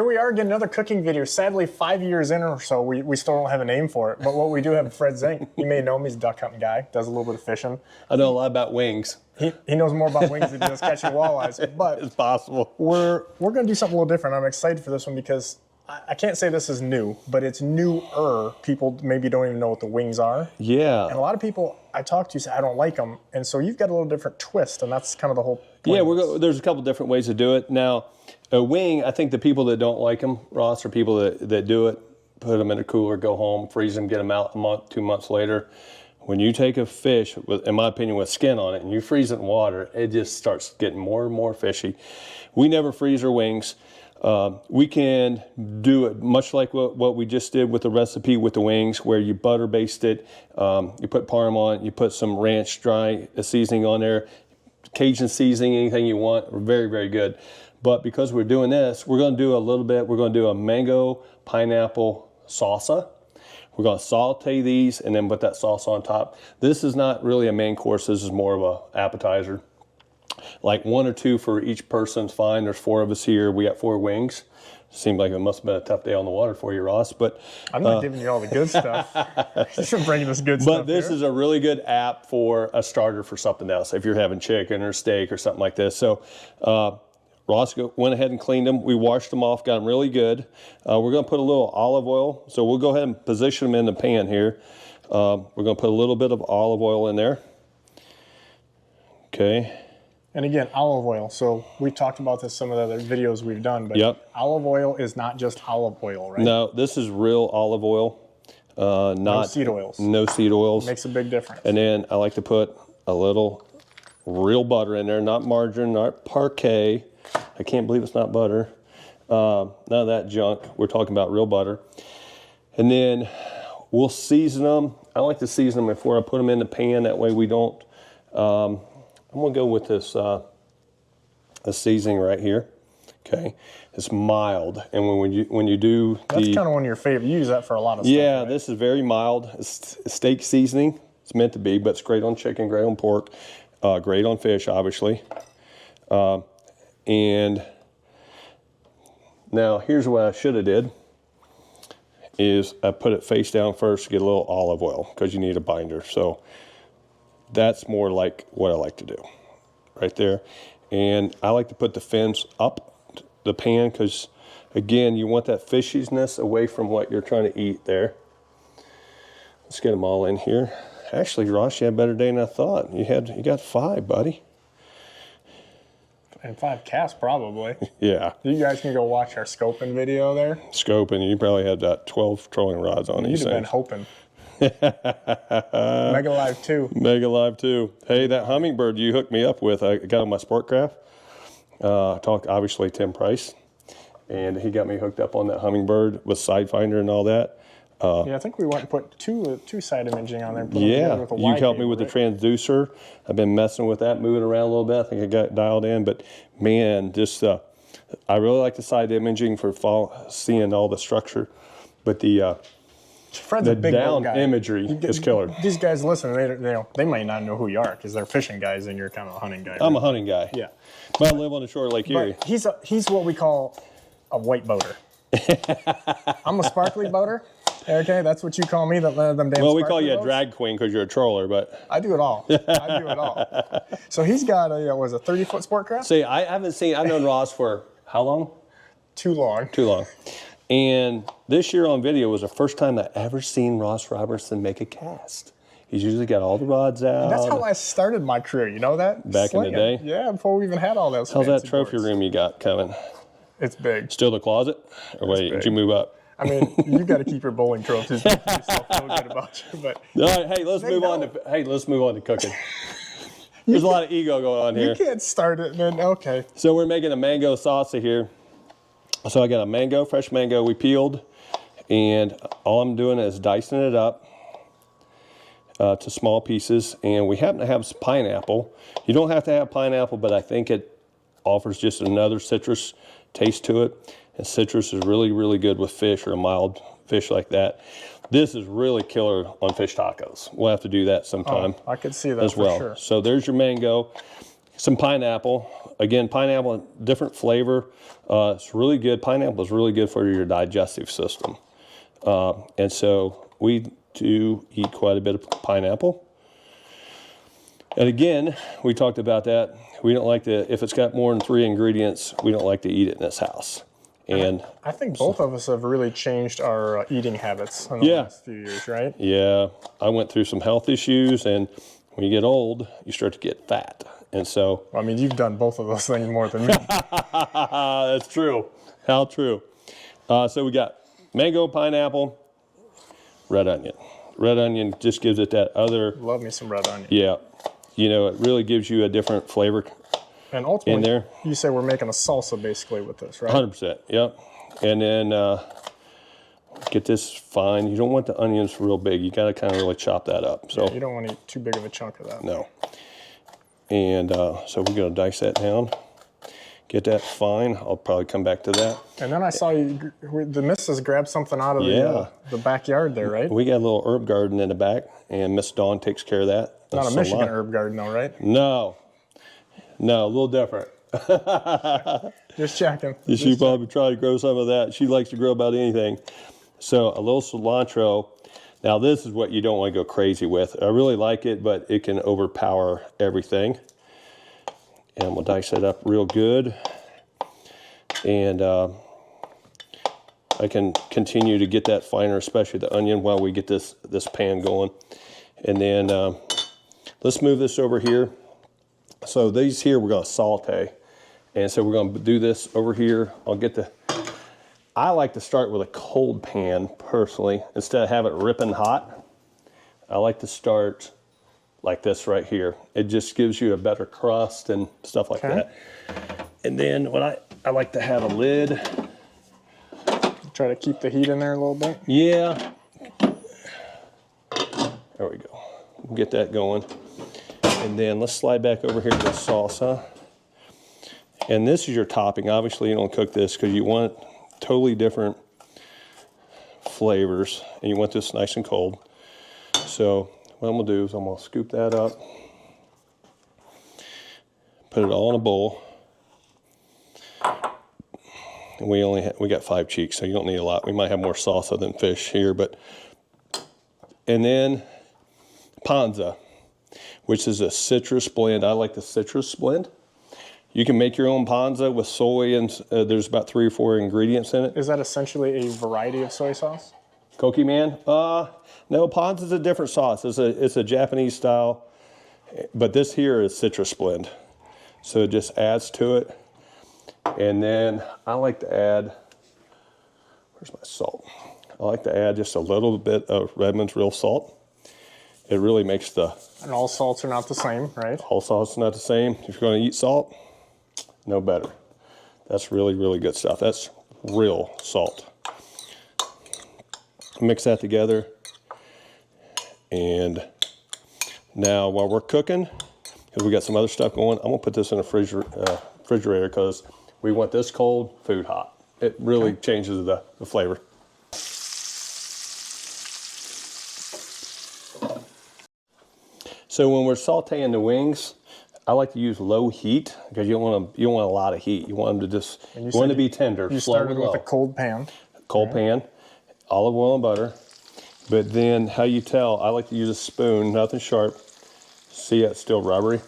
we are getting another cooking video. Sadly, 5 years in or so, we still don't have a name for it. But what we do have Fred Zink. You may know him. He's a duck hunting guy. Does a little bit of fishing. I know a lot about wings. He knows more about wings than he does catching walleyes. But it's possible. We're going to do something a little different. I'm excited for this one because I can't say this is new, but it's newer. People maybe don't even know what the wings are. Yeah. And a lot of people I talk to say, I don't like them. And so you've got a little different twist, and that's kind of the whole point. Yeah, there's a couple different ways to do it. Now, a wing, I think the people that don't like them, Ross, are people that do it, put them in a cooler, go home, freeze them, get them out a month, 2 months later. When you take a fish, in my opinion, with skin on it, and you freeze it in water, it just starts getting more and more fishy. We never freeze our wings. We can do it much like what we just did with the recipe with the wings, where you butter baste it, you put parm on it, you put some ranch dry seasoning on there, Cajun seasoning, anything you want, very, very good. But because we're doing this, we're going to do a little bit, we're going to do a mango pineapple salsa. We're going to saute these and then put that sauce on top. This is not really a main course, this is more of an appetizer. Like 1 or 2 for each person's fine. There's 4 of us here. We got 4 wings. Seemed like it must have been a tough day on the water for you, Ross. But I'm not giving you all the good stuff. You should bring this good stuff. But this is a really good app for a starter for something else. If you're having chicken or steak or something like this. So Ross went ahead and cleaned them. We washed them off, got them really good. We're going to put a little olive oil. So we'll go ahead and position them in the pan here. We're going to put a little bit of olive oil in there. Okay. And again, olive oil. So we talked about this in some of the other videos we've done, but olive oil is not just olive oil, right? No, this is real olive oil. No seed oils. No seed oils. Makes a big difference. And then I like to put a little real butter in there, not margarine, not Parquet. I can't believe it's not butter. None of that junk. We're talking about real butter. And then we'll season them. I like to season them before I put them in the pan. That way we don't... I'm gonna go with this seasoning right here. Okay, it's mild, and when you do that's kind of one of your favorite. You use that for a lot of stuff. Yeah, right? This is very mild. It's steak seasoning. It's meant to be, but it's great on chicken, great on pork, great on fish, obviously. And now here's what I should have did. Is I put it face down first to get a little olive oil because you need a binder. So. That's more like what I like to do right there. And I like to put the fins up the pan because, again, you want that fishiness away from what you're trying to eat there. Let's get them all in here. Actually, Ross, you had a better day than I thought. You got 5, buddy. And 5 casts, probably. Yeah. You guys can go watch our scoping video there. Scoping, you probably had 12 trolling rods on these things. You'd have been hoping. Mega Live 2. Mega Live 2. Hey, that hummingbird you hooked me up with, I got on my Sportcraft. Talked, obviously, Tim Price. And he got me hooked up on that hummingbird with Sidefinder and all that. Yeah, I think we went and put two side imaging on there. And put Yeah, with a you helped me cable, with right? the transducer. I've been messing with that, moving around a little bit. I think I got it dialed in. But, man, just I really like the side imaging for seeing all the structure. But Fred's the a big down guy. imagery is killer. These guys listen, they might not know who you are because they're fishing guys and you're kind of a hunting guy. Right? I'm a hunting guy. Yeah. But I live on the shore of Lake Erie. But he's what we call a white boater. I'm a sparkly boater. Okay, that's what you call me, them damn Well, we call you boats. a drag queen because you're a troller, but... I do it all. I do it all. So he's got a 30-foot sport craft? See, I've known Ross for how long? Too long. Too long. And this year on video was the first time I ever seen Ross Robertson make a cast. He's usually got all the rods out. And that's how I started my career, you know that? Back in the day? Yeah, before we even had all those How's that fancy trophy boards. room you got coming? It's big. Still the closet? Or wait, did you move up? I mean, you got to keep your bowling trophies. Make yourself feel good about you. But all right, hey, let's move on to cooking. There's a lot of ego going on here. You can't start it, man. Okay. So we're making a mango salsa here. So I got a mango, fresh mango we peeled, and all I'm doing is dicing it up to small pieces. And we happen to have some pineapple. You don't have to have pineapple, but I think it offers just another citrus taste to it. And citrus is really, really good with fish or a mild fish like that. This is really killer on fish tacos. We'll have to do that sometime. I could see that as well. for sure. So there's your mango. some pineapple. Again, pineapple, different flavor. It's really good. Pineapple is really good for your digestive system. And so we do eat quite a bit of pineapple. And again, we talked about that. We don't like to, if it's got more than 3 ingredients, we don't like to eat it in this house. And I think both of us have really changed our eating habits in the last few years, right? Yeah, I went through some health issues, and when you get old, you start to get fat. And so, I mean, you've done both of those things more than me. that's true. How true. So we got mango, pineapple, red onion. Red onion just gives it that other. Love me some red onion. Yeah, you know, it really gives you a different flavor. And ultimately, in there, you say we're making a salsa basically with this, right? 100%. Yep. And then get this fine. You don't want the onions real big. You got to kind of really chop that up. So yeah, you don't want to eat too big of a chunk of that. No. And so we're going to dice that down. Get that fine. I'll probably come back to that. And then I saw you, the missus grabbed something out of the backyard there, right? We got a little herb garden in the back, and Miss Dawn takes care of that. Not a Michigan herb garden, though, right? No, a little different. Just checking. She probably tried to grow some of that. She likes to grow about anything. So a little cilantro. Now this is what you don't want to go crazy with. I really like it, but it can overpower everything. And we'll dice it up real good. And I can continue to get that finer, especially the onion, while we get this pan going. And then let's move this over here. So these here we're going to saute. And so we're going to do this over here. I like to start with a cold pan personally, instead of having it ripping hot. I like to start like this right here. It just gives you a better crust and stuff like that. And then what I like to have a lid. Try to keep the heat in there a little bit. Yeah. There we go. Get that going. And then let's slide back over here to the salsa. And this is your topping. Obviously you don't cook this because you want totally different flavors, and you want this nice and cold. So what I'm gonna do is I'm gonna scoop that up, put it all in a bowl, and we got 5 cheeks, so you don't need a lot. We might have more salsa than fish here, and then panza, which is a citrus blend. I like the citrus blend. You can make your own panza with soy, and there's about 3 or 4 ingredients in it. Is that essentially a variety of soy sauce? Koki man? No, panza is a different sauce. It's a Japanese style, but this here is citrus blend. So it just adds to it. And then I like to add, where's my salt? I like to add just a little bit of Redmond's real salt. It really makes And all salts are not the same, right? All salt's not the same. If you're going to eat salt, no better. That's really, really good stuff. That's real salt. Mix that together. And now while we're cooking, because we got some other stuff going, I'm gonna put this in a refrigerator because we want this cold, food hot. It really changes the flavor. So when we're sauteing the wings, I like to use low heat because you don't want a lot of heat. You want them to to be tender. You started with a cold pan. Cold pan, olive oil and butter. But then how you tell, I like to use a spoon, nothing sharp. See, it's still rubbery.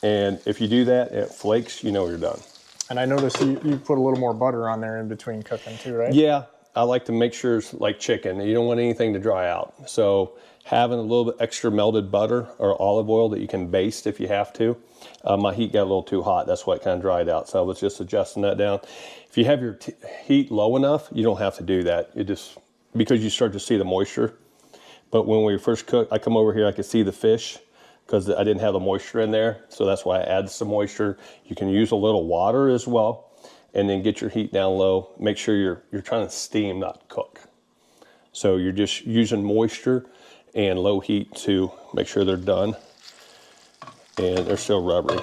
And if you do that, it flakes, you know you're done. And I noticed you put a little more butter on there in between cooking too, right? Yeah, I like to make sure it's like chicken. You don't want anything to dry out. So having a little bit extra melted butter or olive oil that you can baste if you have to. My heat got a little too hot. That's why it kind of dried out. So I was just adjusting that down. If you have your heat low enough, you don't have to do that. It just, because you start to see the moisture. But when we first cook, I come over here, I can see the fish because I didn't have the moisture in there. So that's why I add some moisture. You can use a little water as well, and then get your heat down low. Make sure you're trying to steam, not cook. So you're just using moisture and low heat to make sure they're done. And they're still rubbery.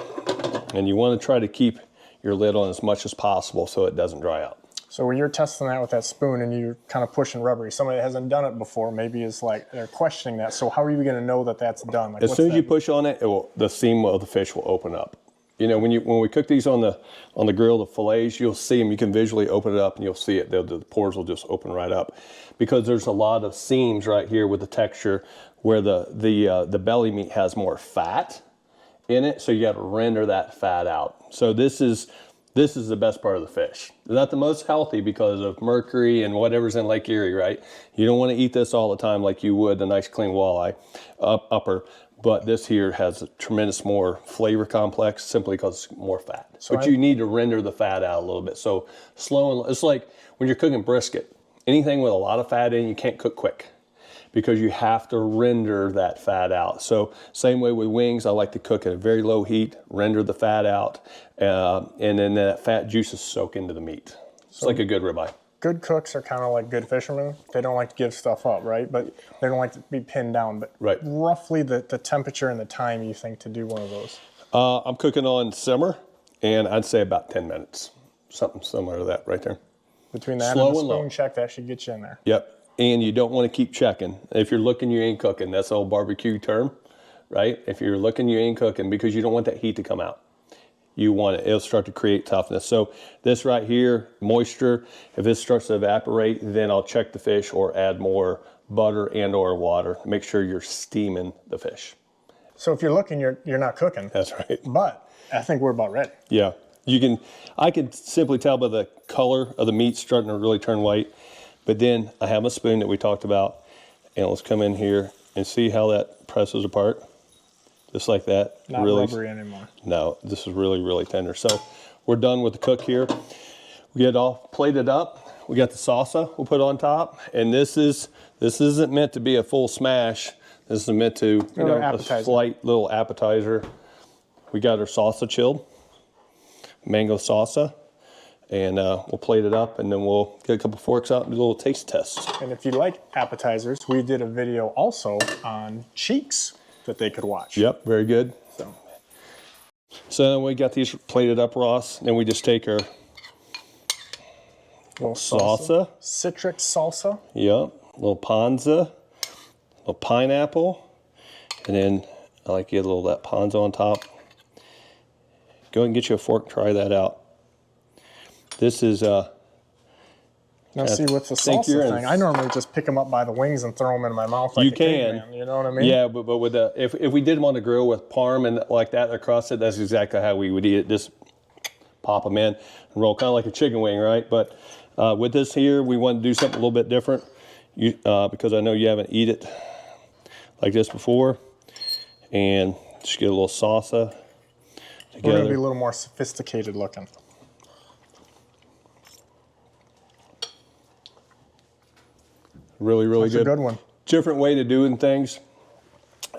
And you want to try to keep your lid on as much as possible so it doesn't dry out. So when you're testing that with that spoon and you're kind of pushing rubbery, somebody that hasn't done it before maybe is like, they're questioning that. So how are you going to know that that's done? Like, As soon as you push on it, the seam of the fish will open up. You know, when we cook these on the grill, the fillets, you'll see them. You can visually open it up and you'll see it. The pores will just open right up because there's a lot of seams right here with the texture where the belly meat has more fat in it. So you got to render that fat out. So this is the best part of the fish. It's not the most healthy because of mercury and whatever's in Lake Erie, right? You don't want to eat this all the time like you would a nice clean walleye upper. But this here has a tremendous more flavor complex simply because it's more fat. So but you need to render the fat out a little bit. So slow and it's like when you're cooking brisket, anything with a lot of fat in, you can't cook quick because you have to render that fat out. So same way with wings, I like to cook at a very low heat, render the fat out, and then that fat juices soak into the meat. It's like a good ribeye. Good cooks are kind of like good fishermen. They don't like to give stuff up, right? But they don't like to be pinned down. But roughly the temperature and the time you think to do one of those? I'm cooking on simmer, and I'd say about 10 minutes. Something similar to that right there. Between that and the spoon check, that should get you in there. Yep. And you don't want to keep checking. If you're looking, you ain't cooking. That's the old barbecue term, right? If you're looking, you ain't cooking because you don't want that heat to come out. You want it, it'll start to create toughness. So this right here, moisture, if it starts to evaporate, then I'll check the fish or add more butter and or water. Make sure you're steaming the fish. So if you're looking, you're not cooking. That's right. But I think we're about ready. Yeah. I can simply tell by the color of the meat starting to really turn white. But then I have a spoon that we talked about, and let's come in here and see how that presses apart. Just like that. Not really rubbery anymore. No, this is really, really tender. So we're done with the cook here. We get it all plated up. We got the salsa we'll put on top. And this isn't meant to be a full smash. This is meant to, a slight little appetizer. We got our salsa chilled, mango salsa. And we'll plate it up, and then we'll get a couple forks out and do a little taste test. And if you like appetizers, we did a video also on cheeks that they could watch. Yep, very good. So then we got these plated up, Ross. Then we just take our little salsa. Citric salsa. Yep, a little ponza, a little pineapple, and then I like to get a little of that ponza on top. Go ahead and get you a fork and try that out. This is now see with the salsa thing, I normally just pick them up by the wings and throw them in my mouth like a caveman, you know what I mean? Yeah, but with if we did them on the grill with parm and like that across it, that's exactly how we would eat it. Just pop them in and roll, kind of like a chicken wing, right? But with this here, we want to do something a little bit different because I know you haven't eaten it like this before. And just get a little salsa together. We're going to be a little more sophisticated looking. Really, really good. That's a good one. Different way to doing things.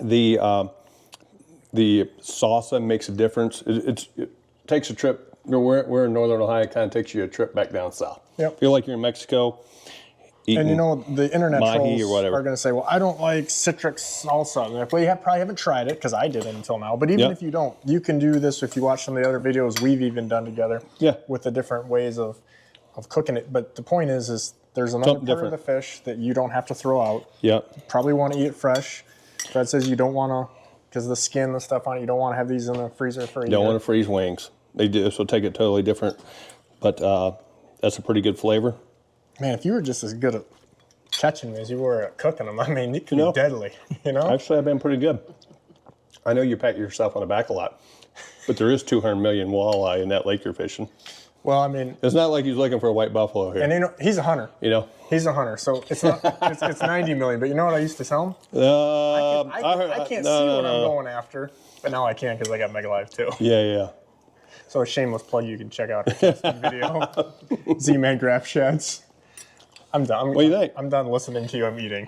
The salsa makes a difference. It takes a trip. We're in Northern Ohio. It kind of takes you a trip back down south. Yep. Feel like you're in Mexico. And you know, the internet trolls or whatever are going to say, well, I don't like citric salsa. And well, you probably haven't tried it, because I didn't until now. But even if you don't, you can do this if you watch some of the other videos we've even done together with the different ways of cooking it. But the point is there's another part of the fish that you don't have to throw out. Yeah. You probably want to eat it fresh. Fred says you don't want to, because the skin and stuff on it, you don't want to have these in the freezer for a year. Don't want to freeze wings. This will take it totally different. But that's a pretty good flavor. Man, if you were just as good at catching me as you were at cooking them, I mean, it could be deadly, you know? Actually, I've been pretty good. I know you pat yourself on the back a lot, but there is 200 million walleye in that lake you're fishing. Well, I mean, it's not like he's looking for a white buffalo here. And he's a hunter. He's a hunter, so it's not. it's 90 million. But you know what I used to tell him? I can't see what I'm going after, but now I can because I got Mega Live too. Yeah. So a shameless plug. You can check out our casting video. Z-Man Grab Sheds. I'm done. What do you think? I'm done listening to you. I'm eating.